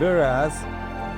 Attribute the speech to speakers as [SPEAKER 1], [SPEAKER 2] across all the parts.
[SPEAKER 1] whereas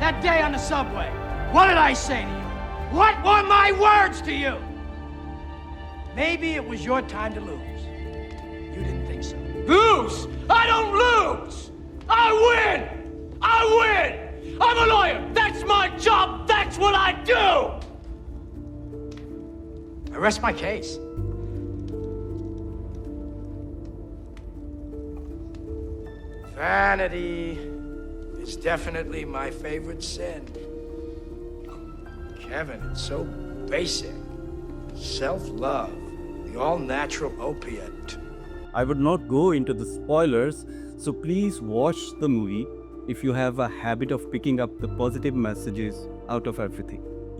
[SPEAKER 2] That day on the subway, what did I say to you? What were my words to you? Maybe it was your time to lose. You didn't think so. Lose? I don't lose! I win! I win! I'm a lawyer! That's my job! That's what I do! I rest my case. Vanity is definitely my favorite sin. Kevin, it's so basic. Self-love, the all-natural opiate.
[SPEAKER 1] I would not go into the spoilers, so please watch the movie if you have a habit of picking up the positive messages out of everything.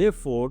[SPEAKER 1] therefore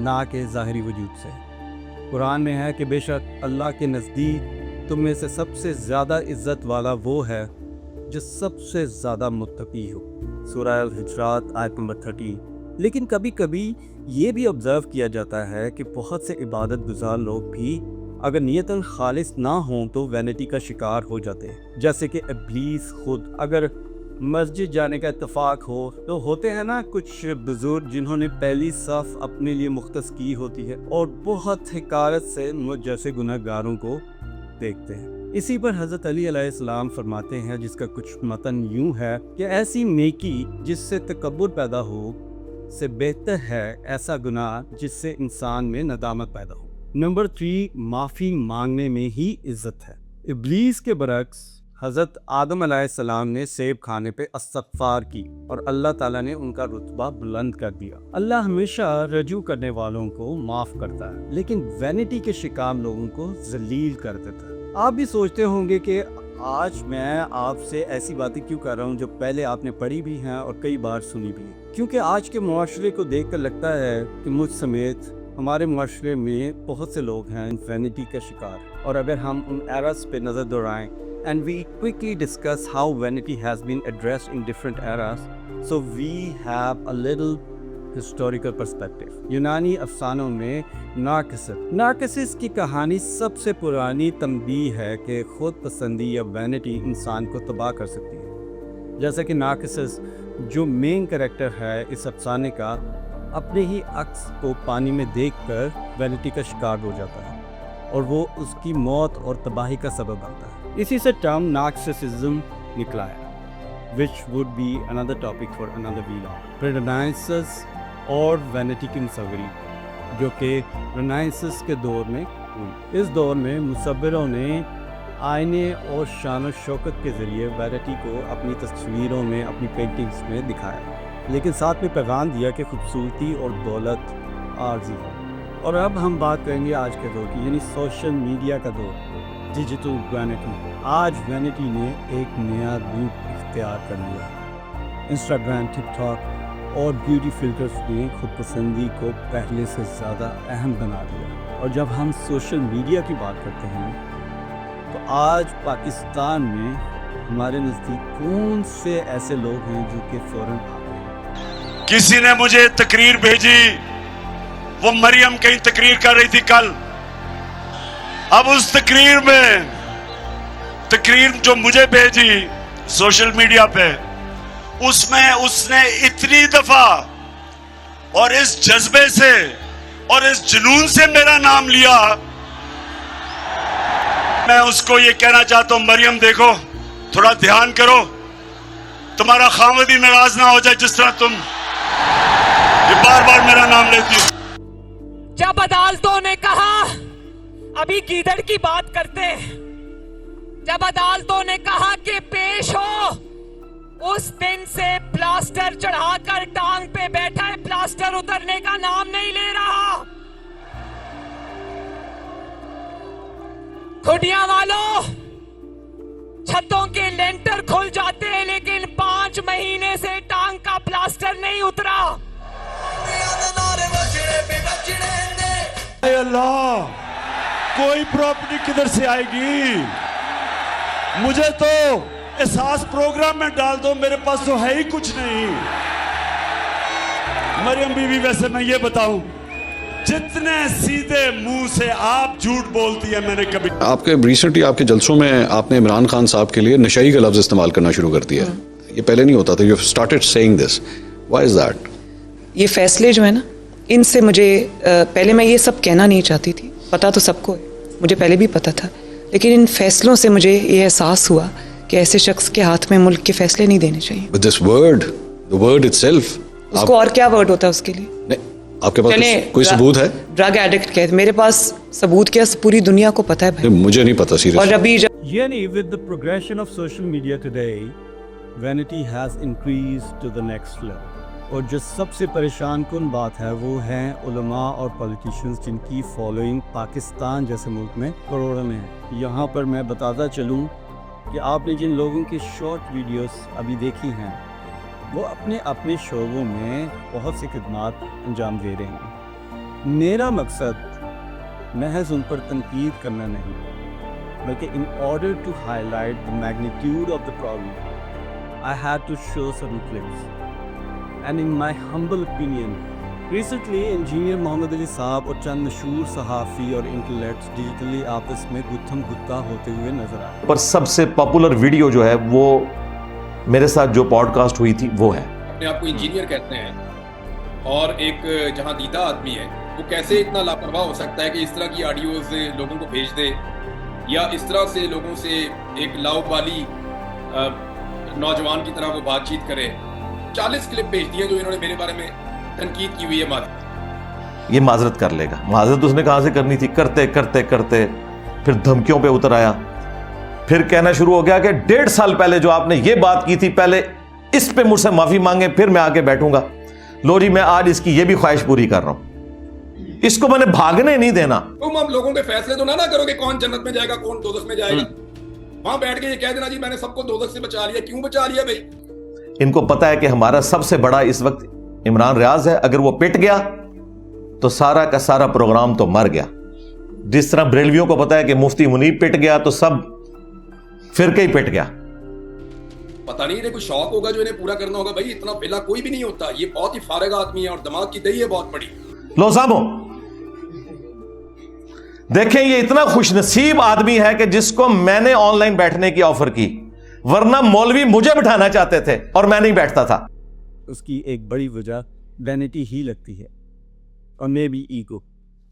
[SPEAKER 1] نہ کہ ظاہری وجود سے۔ قرآن میں ہے کہ بے شک اللہ کے نزدیک تم میں سے سب سے زیادہ عزت والا وہ ہے جو سب سے زیادہ متقی ہو، سورہ الحجرات آیت نمبر 13۔ لیکن کبھی کبھی یہ بھی آبزرو کیا جاتا ہے کہ بہت سے عبادت گزار لوگ بھی اگر نیتاً خالص نہ ہوں تو وینٹی کا شکار ہو جاتے ہیں، جیسے کہ ابلیس خود۔ اگر مسجد جانے کا اتفاق ہو تو ہوتے ہیں نا کچھ بزرگ جنہوں نے پہلی صف اپنے لیے مختص کی ہوتی ہے اور بہت حقارت سے مجھ جیسے گناہ گاروں کو دیکھتے ہیں۔ اسی پر حضرت علی علیہ السلام فرماتے ہیں، جس کا کچھ متن یوں ہے کہ ایسی نیکی جس سے تکبر پیدا ہو سے بہتر ہے ایسا گناہ جس سے انسان میں ندامت پیدا ہو۔ نمبر 3، معافی مانگنے میں ہی عزت ہے۔ ابلیس کے برعکس حضرت آدم علیہ السلام نے سیب کھانے پہ استغفار کی اور اللہ تعالیٰ نے ان کا رتبہ بلند کر دیا۔ اللہ ہمیشہ رجوع کرنے والوں کو معاف کرتا ہے، لیکن وینٹی کے شکار لوگوں کو ذلیل کر دیتا ہے۔ آپ بھی سوچتے ہوں گے کہ آج میں آپ سے ایسی باتیں کیوں کر رہا ہوں جو پہلے آپ نے پڑھی بھی ہیں اور کئی بار سنی بھی ہیں، کیونکہ آج کے معاشرے کو دیکھ کر لگتا ہے کہ مجھ سمیت ہمارے معاشرے میں بہت سے لوگ ہیں وینٹی کا شکار۔ اور اگر ہم ان ایراز پہ نظر دوڑائیں and we quickly discuss how vanity has been addressed in different eras, so we have a little historical perspective۔ یونانی افسانوں میں نارکسس کی کہانی سب سے پرانی تنبیہ ہے کہ خود پسندی یا وینٹی انسان کو تباہ کر سکتی ہے۔ جیسا کہ نارکسس جو مین کریکٹر ہے اس افسانے کا، اپنے ہی عکس کو پانی میں دیکھ کر وینٹی کا شکار ہو جاتا ہے اور وہ اس کی موت اور تباہی کا سبب بنتا ہے۔ اسی سے ٹرم نارکسسزم نکلا ہے، which would be another topic for another vlog۔ رینائنسس اور وینٹی کی مصوری جو کہ رینائنسس کے دور میں ہوئی۔ اس دور میں مصوروں نے آئینے اور شان و شوکت کے ذریعے وینٹی کو اپنی تصویروں میں، اپنی پینٹنگز میں دکھایا، لیکن ساتھ میں پیغام دیا کہ خوبصورتی اور دولت عارضی ہے۔ اور اب ہم بات کریں گے آج کے دور کی، یعنی سوشل میڈیا کا دور، ڈیجیٹل وینٹی۔ آج وینٹی نے ایک نیا روپ اختیار کر لیا ہے۔ انسٹاگرام، ٹک ٹاک اور بیوٹی فلٹرز نے خود پسندی کو پہلے سے زیادہ اہم بنا دیا۔ اور جب ہم سوشل میڈیا کی بات کرتے ہیں تو آج پاکستان میں ہمارے نزدیک کون سے ایسے لوگ ہیں جو کہ فوراً آتے ہیں؟
[SPEAKER 3] کسی نے مجھے تقریر بھیجی، وہ مریم کہیں تقریر کر رہی تھی کل۔ اب اس تقریر جو مجھے بھیجی سوشل میڈیا پہ، اس میں اس نے اتنی دفعہ اور اس جذبے سے اور اس جنون سے میرا نام لیا، میں اس کو یہ کہنا چاہتا ہوں، مریم دیکھو، تھوڑا دھیان کرو، تمہارا خاوند ہی ناراض نہ ہو جائے جس طرح تم یہ بار بار میرا نام لیتی ہو۔
[SPEAKER 4] جب عدالتوں نے کہا، ابھی گیدڑ کی بات کرتے ہیں، جب عدالتوں نے کہا کہ پیش ہو، اس دن سے پلاسٹر چڑھا کر ٹانگ پہ بیٹھا ہے، پلاسٹر اترنے کا نام نہیں لے رہا۔ کھڈیاں والوں، چھتوں کے لینٹر کھل جاتے ہیں لیکن 5 مہینے سے ٹانگ کا پلاسٹر نہیں اترا۔
[SPEAKER 3] اے اللہ، کوئی پراپرٹی کدھر سے آئے گی؟ مجھے تو احساس پروگرام میں ڈال دو، میرے پاس تو ہے ہی کچھ نہیں۔ مریم بی بی، ویسے میں یہ بتاؤں، جتنے سیدھے منہ سے آپ جھوٹ بولتی ہے، میں نے کبھی
[SPEAKER 5] آپ کے ریسنٹلی آپ کے جلسوں میں آپ نے عمران خان صاحب کے لیے نشئی کا لفظ استعمال کرنا شروع کر دیا، یہ پہلے نہیں ہوتا تھا۔ You started seeing this, why is that?
[SPEAKER 6] یہ فیصلے جو ہے نا، ان سے مجھے پہلے میں یہ سب کہنا نہیں چاہتی تھی، پتہ تو سب کو ہے، مجھے پہلے بھی پتہ تھا، لیکن ان فیصلوں سے مجھے یہ احساس ہوا کہ ایسے شخص کے ہاتھ میں ملک کے فیصلے نہیں دینے چاہیے۔
[SPEAKER 5] But this word, the word itself،
[SPEAKER 6] اس کو اور کیا ورڈ ہوتا ہے اس کے لیے؟
[SPEAKER 5] نہیں، آپ کے پاس کوئی ثبوت ہے؟
[SPEAKER 6] ڈرگ ایڈکٹ کہتے، میرے پاس ثبوت کیا، پوری دنیا کو پتہ ہے بھائی۔
[SPEAKER 5] مجھے نہیں پتا
[SPEAKER 6] اور
[SPEAKER 5] سیریس۔
[SPEAKER 6] ابھی
[SPEAKER 1] یعنی with the progression of social media today, vanity has increased to the next level۔ اور جو سب سے پریشان کن بات ہے وہ ہیں علماء اور پولیٹیشنز جن کی فالوئنگ پاکستان جیسے ملک میں کروڑوں میں ہے۔ یہاں پر میں بتاتا چلوں کہ آپ نے جن لوگوں کی شارٹ ویڈیوز ابھی دیکھی ہیں وہ اپنے شعبوں میں بہت سی خدمات انجام دے رہے ہیں، میرا مقصد محض ان پر تنقید کرنا نہیں بلکہ in order to highlight the magnitude of the problem I had to show certain clips and in my humble opinion recently engineer Muhammad Ali Sahib اور چند مشہور صحافی اور انٹلیکٹس ڈیجیٹلی آپس میں گتھم گتا ہوتے ہوئے نظر آئے.
[SPEAKER 7] پر سب سے پاپولر ویڈیو جو ہے وہ میرے ساتھ جو پوڈ کاسٹ ہوئی تھی وہ ہے.
[SPEAKER 8] اپنے آپ کو انجینئر کہتے ہیں اور ایک جہاں دیدہ آدمی ہے وہ کیسے اتنا لاپرواہ ہو سکتا ہے کہ اس طرح کی آڈیوز لوگوں کو بھیج دے یا اس طرح سے لوگوں سے ایک لاؤبالی نوجوان کی طرح وہ بات چیت کرے. 40 کلپ بھیج دیے جو انہوں نے میرے بارے میں تنقید کی ہوئی ہے.
[SPEAKER 7] یہ معذرت کر لے گا. معذرت اس نے کہاں سے کرنی تھی؟ کرتے کرتے کرتے پھر دھمکیوں پہ اتر آیا. پھر کہنا شروع ہو گیا کہ 1.5 سال پہلے جو آپ نے یہ بات کی تھی پہلے اس پہ مجھ سے معافی مانگے پھر میں آگے بیٹھوں گا. لو جی میں آج اس کی یہ بھی خواہش پوری کر رہا ہوں. اس کو میں نے بھاگنے نہیں دینا.
[SPEAKER 8] تم اب لوگوں کے فیصلے تو نہ کرو کہ کون جنت میں جائے گا کون دوزخ میں جائے گا. وہاں بیٹھ کے یہ کہہ دینا جی میں نے سب کو دوزخ سے بچا لیا. کیوں بچا لیا بھائی؟
[SPEAKER 7] ان کو پتا ہے کہ ہمارا سب سے بڑا اس وقت عمران ریاض ہے. اگر وہ پٹ گیا تو سارا کا سارا پروگرام تو مر گیا. جس طرح بریلویوں کو پتا ہے کہ مفتی منیب پٹ گیا تو سب فرقہ ہی پٹ گیا.
[SPEAKER 8] پتہ نہیں انہیں کوئی شوق ہوگا جو انہیں پورا کرنا ہوگا. بھائی اتنا پہلا کوئی بھی نہیں ہوتا. یہ بہت ہی فارغ آدمی ہے اور دماغ کی دہی ہے بہت بڑی.
[SPEAKER 7] لو صاحبوں دیکھیں یہ اتنا خوش نصیب آدمی ہے کہ جس کو میں نے آن لائن بیٹھنے کی آفر کی, ورنہ مولوی مجھے بٹھانا چاہتے تھے اور میں نہیں بیٹھتا تھا.
[SPEAKER 1] اس کی ایک بڑی وجہ وینٹی ہی لگتی ہے اور may be ego.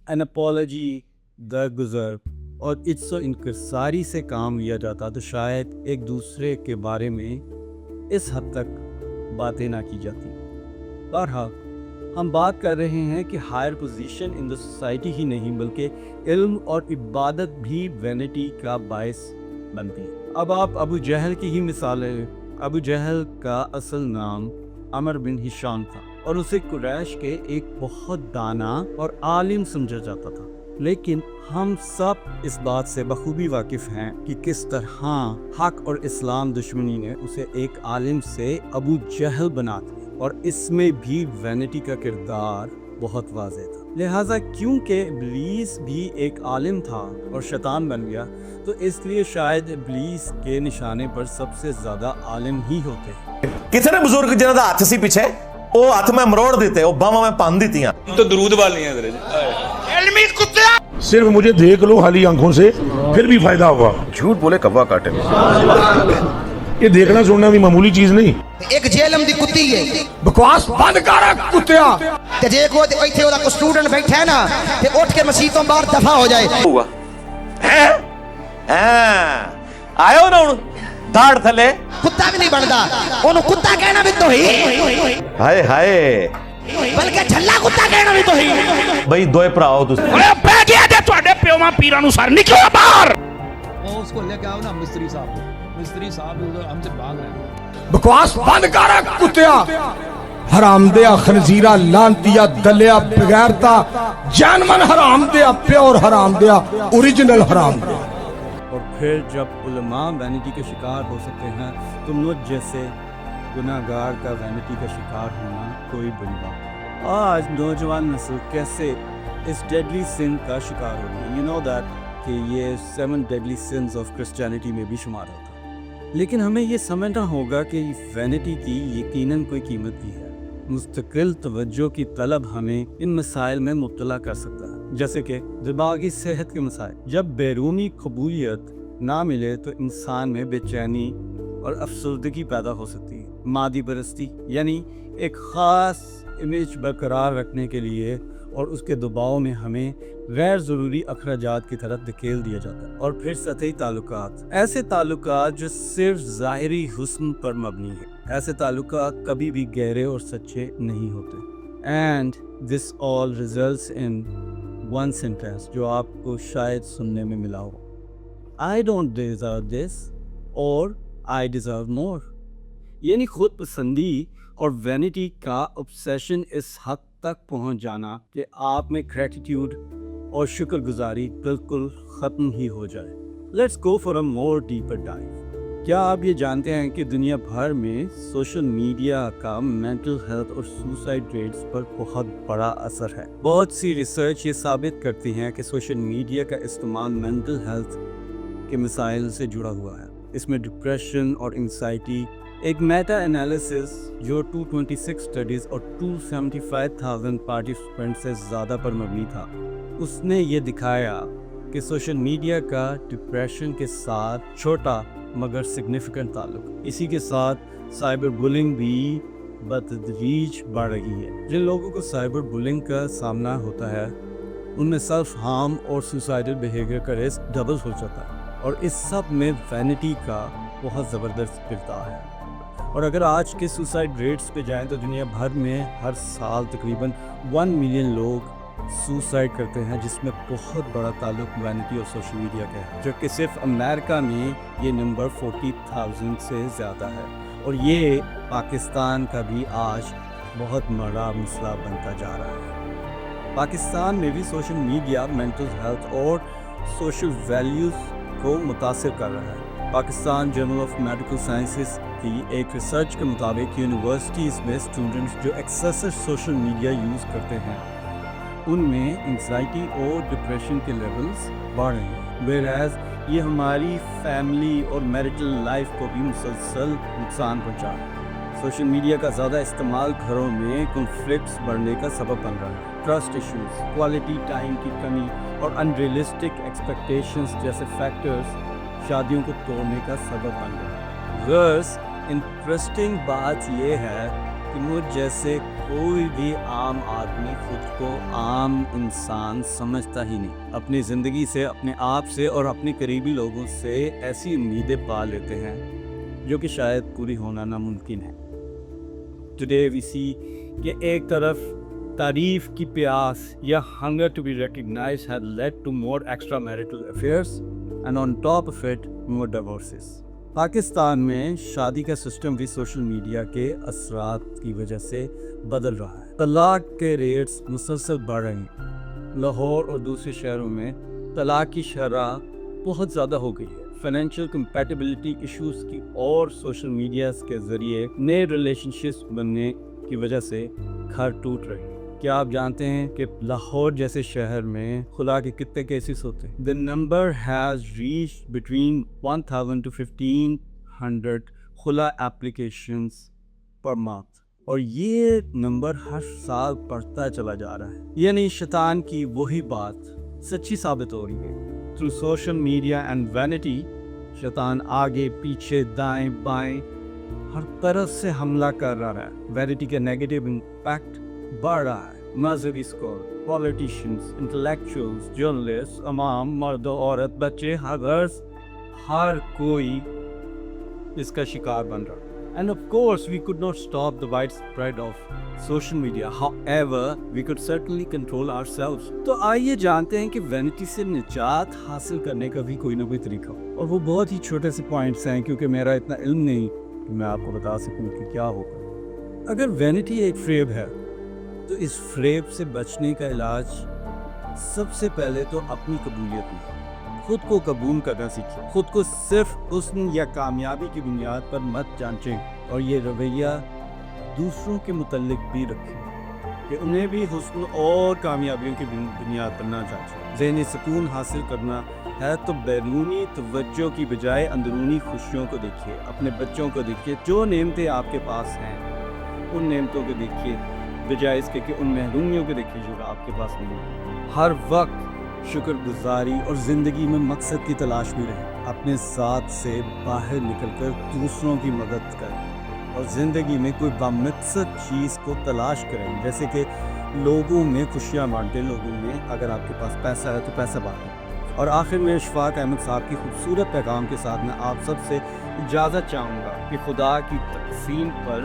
[SPEAKER 1] N apology درگزر اور عجز و انکساری سے کام لیا جاتا تو شاید ایک دوسرے کے بارے میں اس حد تک باتیں نہ کی جاتی. بہرحال ہم بات کر رہے ہیں کہ higher position in the society ہی نہیں بلکہ علم اور عبادت بھی وینٹی کا باعث بنتی ہے. اب آپ ابو جہل کی ہی مثال ہے. ابو جہل کا اصل نام عمر بن ہشام تھا اور اسے قریش کے ایک بہت دانا اور عالم سمجھا جاتا تھا. لیکن ہم سب اس بات سے بخوبی واقف ہیں کہ کس طرح حق اور اسلام دشمنی نے اسے ایک عالم سے ابو جہل بنا دیا اور اس میں بھی وینٹی کا کردار بہت واضح تھا. لہٰذا کیونکہ ابلیس بھی ایک عالم تھا اور شیطان بن گیا تو اس لیے شاید ابلیس کے نشانے پر سب سے زیادہ عالم ہی ہوتے ہیں.
[SPEAKER 7] کتنے بزرگ جنہوں کا ہاتھ سی پیچھے وہ ہاتھ میں مروڑ دیتے وہ باواں میں پان دیتی
[SPEAKER 9] تو درود والی ہیں
[SPEAKER 2] علمی کتیا.
[SPEAKER 10] صرف مجھے دیکھ لو خالی آنکھوں سے پھر بھی فائدہ ہوگا.
[SPEAKER 9] جھوٹ بولے کوا کاٹے.
[SPEAKER 10] یہ دیکھنا سننا بھی معمولی چیز نہیں.
[SPEAKER 2] ایک جیلم دی کتی ہے.
[SPEAKER 10] بکواس بند کر کتیا.
[SPEAKER 2] تے جے کو ایتھے اودا کو سٹوڈنٹ بیٹھا ہے نا تے اٹھ کے مسجدوں باہر دفع ہو جائے.
[SPEAKER 7] ہوا آئے نا ہوں دھاڑ تھلے
[SPEAKER 2] کتا بھی نہیں بندا. اونوں کتا کہنا بھی تو ہی.
[SPEAKER 7] ہائے ہائے
[SPEAKER 2] بلکہ جھلا کتا کہنا بھی تو ہی.
[SPEAKER 7] بھائی دوئے پراؤ تس
[SPEAKER 10] اوے پہ گیا تے تواڈے پیواں پیراں نوں سر نکلو باہر.
[SPEAKER 11] وہ اس کو لے کے آؤ نا مستری صاحب کو. مستری صاحب ہم سے بھاگ رہے ہیں.
[SPEAKER 10] بکواس بند کر کتیا. حرام دیا خنزیرہ لانتیا دلیا بغیرتا جانمن حرام دیا پیور حرام دیا اوریجنل حرام دیا.
[SPEAKER 1] اور پھر جب علماء وینٹی کے شکار ہو سکتے ہیں تو مجھ جیسے گناہ گار کا وینٹی کا شکار ہونا کوئی بڑی بات نہیں. آج نوجوان نسل کیسے اس ڈیڈلی سن کا شکار ہو گئی. یو نو دیٹ کہ یہ 7 ڈیڈلی سنز آف کرسچینٹی میں بھی شمار ہوتا ہے. لیکن ہمیں یہ سمجھنا ہوگا کہ وینٹی کی یقیناً کوئی قیمت بھی ہے. مستقل توجہ کی طلب ہمیں ان مسائل میں مبتلا کر سکتا ہے جیسے کہ دماغی صحت کے مسائل. جب بیرونی قبولیت نہ ملے تو انسان میں بے چینی اور افسردگی پیدا ہو سکتی ہے. مادی پرستی یعنی ایک خاص امیج برقرار رکھنے کے لیے اور اس کے دباؤ میں ہمیں غیر ضروری اخراجات کی طرف دھکیل دیا جاتا ہے. اور پھر سطحی تعلقات, ایسے تعلقات جو صرف ظاہری حسن پر مبنی ہے. ایسے تعلقات کبھی بھی گہرے اور سچے نہیں ہوتے. And this all results in one sentence جو آپ کو شاید سننے میں ملا ہو. آئی ڈونٹ ڈیزرو دس اور آئی ڈیزرو مور. یعنی خود پسندی اور وینٹی کا obsession اس حد تک پہنچ جانا کہ آپ میں gratitude اور شکر گزاری بالکل ختم ہی ہو جائے. Let's go for a more deeper dive. کیا آپ یہ جانتے ہیں کہ دنیا بھر میں سوشل میڈیا کا مینٹل ہیلتھ اور سوسائڈ ریٹس پر بہت بڑا اثر ہے؟ بہت سی ریسرچ یہ ثابت کرتی ہیں کہ سوشل میڈیا کا استعمال مینٹل ہیلتھ کے مسائل سے جڑا ہوا ہے۔ اس میں ڈپریشن اور انزائٹی۔ ایک میٹا انالیسس جو 226 اسٹڈیز اور 275,000 پارٹیسپینٹ سے زیادہ پر مبنی تھا، اس نے یہ دکھایا کہ سوشل میڈیا کا ڈپریشن کے ساتھ چھوٹا مگر سگنیفیکنٹ تعلق۔ اسی کے ساتھ سائبر بولنگ بھی بتدریج بڑھ رہی ہے۔ جن لوگوں کو سائبر بولنگ کا سامنا ہوتا ہے ان میں سیلف ہارم اور سوسائڈل بیہیویئر کا رسک ڈبل ہو جاتا ہے، اور اس سب میں وینٹی کا بہت زبردست کردار ہے۔ اور اگر آج کے سوسائڈ ریٹس پہ جائیں تو دنیا بھر میں ہر سال تقریباً 1 ملین لوگ سوسائڈ کرتے ہیں، جس میں بہت بڑا تعلق وینٹی اور سوشل میڈیا کا ہے، جبکہ صرف امریکہ میں یہ نمبر 40,000 سے زیادہ ہے، اور یہ پاکستان کا بھی آج بہت بڑا مسئلہ بنتا جا رہا ہے۔ پاکستان میں بھی سوشل میڈیا مینٹل ہیلتھ اور سوشل ویلیوز کو متاثر کر رہا ہے۔ Pakistan Journal of Medical Sciences کی ایک ریسرچ کے مطابق یونیورسٹیز میں اسٹوڈنٹس جو ایکسیسو سوشل میڈیا یوز کرتے ہیں ان میں انزائٹی اور ڈپریشن کے لیولز بڑھ رہے ہیں، ویئرایز یہ ہماری فیملی اور میریٹل لائف کو بھی مسلسل نقصان پہنچا رہا ہے۔ سوشل میڈیا کا زیادہ استعمال گھروں میں کنفلکٹس بڑھنے کا سبب بن رہا ہے۔ ٹرسٹ ایشوز، کوالٹی ٹائم کی کمی اور انریئلسٹک ایکسپیکٹیشنز جیسے فیکٹرز شادیوں کو توڑنے کا سبب بن رہا ہے۔ غرض انٹرسٹنگ بات یہ ہے کہ مجھ جیسے کوئی بھی عام آدمی خود کو عام انسان سمجھتا ہی نہیں۔ اپنی زندگی سے، اپنے آپ سے اور اپنے قریبی لوگوں سے ایسی امیدیں پا لیتے ہیں جو کہ شاید پوری ہونا ناممکن ہے۔ ٹوڈے وی سی کہ ایک طرف تعریف کی پیاس یا hunger to be recognised had led to more extramarital affairs and on top of it more divorces۔ Pakistan میں شادی کا سسٹم بھی سوشل میڈیا کے اثرات کی وجہ سے بدل رہا ہے۔ طلاق کے ریٹس مسلسل بڑھ رہے ہیں۔ لاہور اور دوسرے شہروں میں طلاق کی شرح بہت زیادہ ہو گئی ہے۔ فائنینشیل کمپیٹیبلٹی ایشوز کی اور سوشل میڈیا کے ذریعے نئے ریلیشن شپس بننے کی وجہ سے گھر ٹوٹ رہے ہیں۔ کیا آپ جانتے ہیں کہ لاہور جیسے شہر میں خلا کے کتنے کیسز ہوتے ہیں؟ The number has reached between 1,000 to 1,500 خلا applications per month، اور یہ نمبر ہر سال بڑھتا چلا جا رہا ہے۔ یعنی شیطان کی وہی بات سچی ثابت ہو رہی ہے۔ Through social media and vanity، شیطان آگے پیچھے دائیں بائیں ہر طرف سے حملہ کر رہا ہے۔ وینٹی کا نیگیٹو امپیکٹ بڑھ رہا ہے۔ مذہبی اسکول، پولیٹیشنز، انٹلیکچوئلز، جرنلسٹ، عوام، مرد و عورت، بچے، ہر کوئی اس کا شکار بن رہا ہے۔ And of course, we could not stop the widespread of social media. However, we could certainly control ourselves. تو آئیے جانتے ہیں کہ وینٹی سے نجات حاصل کرنے کا بھی کوئی نہ کوئی طریقہ ہو، اور وہ بہت ہی چھوٹے سے پوائنٹس ہیں، کیونکہ میرا اتنا علم نہیں کہ میں آپ کو بتا سکوں کہ کیا ہوگا۔ اگر وینٹی ایک فریب ہے تو اس فریب سے بچنے کا علاج سب سے پہلے تو اپنی قبولیت میں خود کو قبول کرنا سیکھیں۔ خود کو صرف حسن یا کامیابی کی بنیاد پر مت جانچیں، اور یہ رویہ دوسروں کے متعلق بھی رکھیں کہ انہیں بھی حسن اور کامیابیوں کی بنیاد پر نہ جانچیں۔ ذہنی سکون حاصل کرنا ہے تو بیرونی توجہ کی بجائے اندرونی خوشیوں کو دیکھیے۔ اپنے بچوں کو دیکھیے، جو نعمتیں آپ کے پاس ہیں ان نعمتوں کو دیکھیے، بجائے اس کے کہ ان محرومیوں کو دیکھیے جو آپ کے پاس نہیں ہے۔ ہر وقت شکر گزاری اور زندگی میں مقصد کی تلاش میں رہیں۔ اپنے ذات سے باہر نکل کر دوسروں کی مدد کریں، اور زندگی میں کوئی بامقصد چیز کو تلاش کریں، جیسے کہ لوگوں میں خوشیاں بانٹیں، لوگوں میں اگر آپ کے پاس پیسہ ہے تو پیسہ بانٹیں۔ اور آخر میں اشفاق احمد صاحب کی خوبصورت پیغام کے ساتھ میں آپ سب سے اجازت چاہوں گا کہ خدا کی تقسیم پر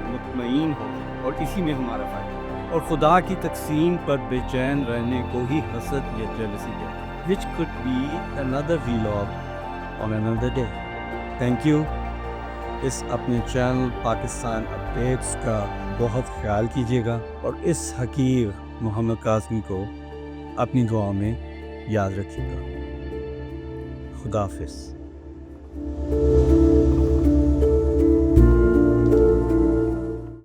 [SPEAKER 1] مطمئن ہو، اور اسی میں ہمارا فائدہ، اور خدا کی تقسیم پر بے چین رہنے کو ہی حسد یا جیلسی کہتے ہیں، which could be another vlog on another day۔ Thank you. اس اپنے چینل پاکستان اپڈیٹس کا بہت خیال کیجیے گا، اور اس حقیر محمد قاسمی کو اپنی دعا میں یاد رکھیے گا۔ خدا حافظ۔